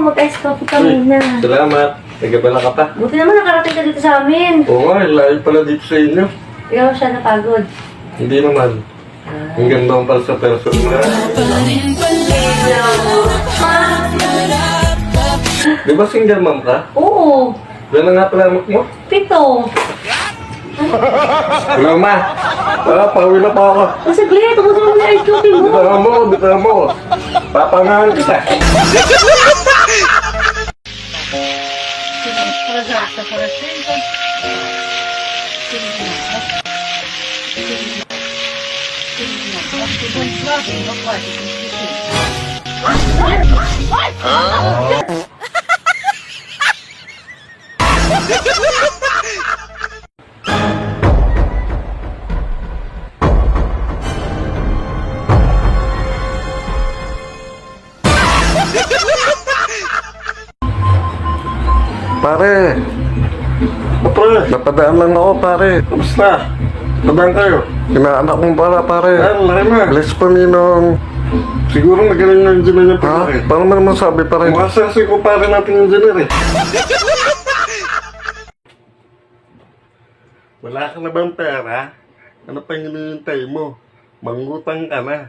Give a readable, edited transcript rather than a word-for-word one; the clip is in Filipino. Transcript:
mag-ice coffee kami na. Salamat. Nagabala ka pa. Buti naman nakarating ka dito sa amin. Oo nga, layo pala dito sa inyo. Ikaw siya napagod. Hindi naman. Ang ganda mo pala sa person na. Di ba single mom ka? Oo. Wala na nga pala anak mo? 7. Wala ma. Pauwi na pa ako. Saglit, ubos mo na ice coffee mo. Bitaw mo. Papangahan kita. Pare, napadaan lang ako pare. Kamusta? Padaan kayo? Inaanak mo pala pare. Laki na. Bless pa ninong. Siguro magaling na engineer niya pare. Paano mo naman sabi pare? Makasasi ko pare natin engineer eh. Wala ka na bang pera? Ano pang hinihintay mo? Mangutang ka na.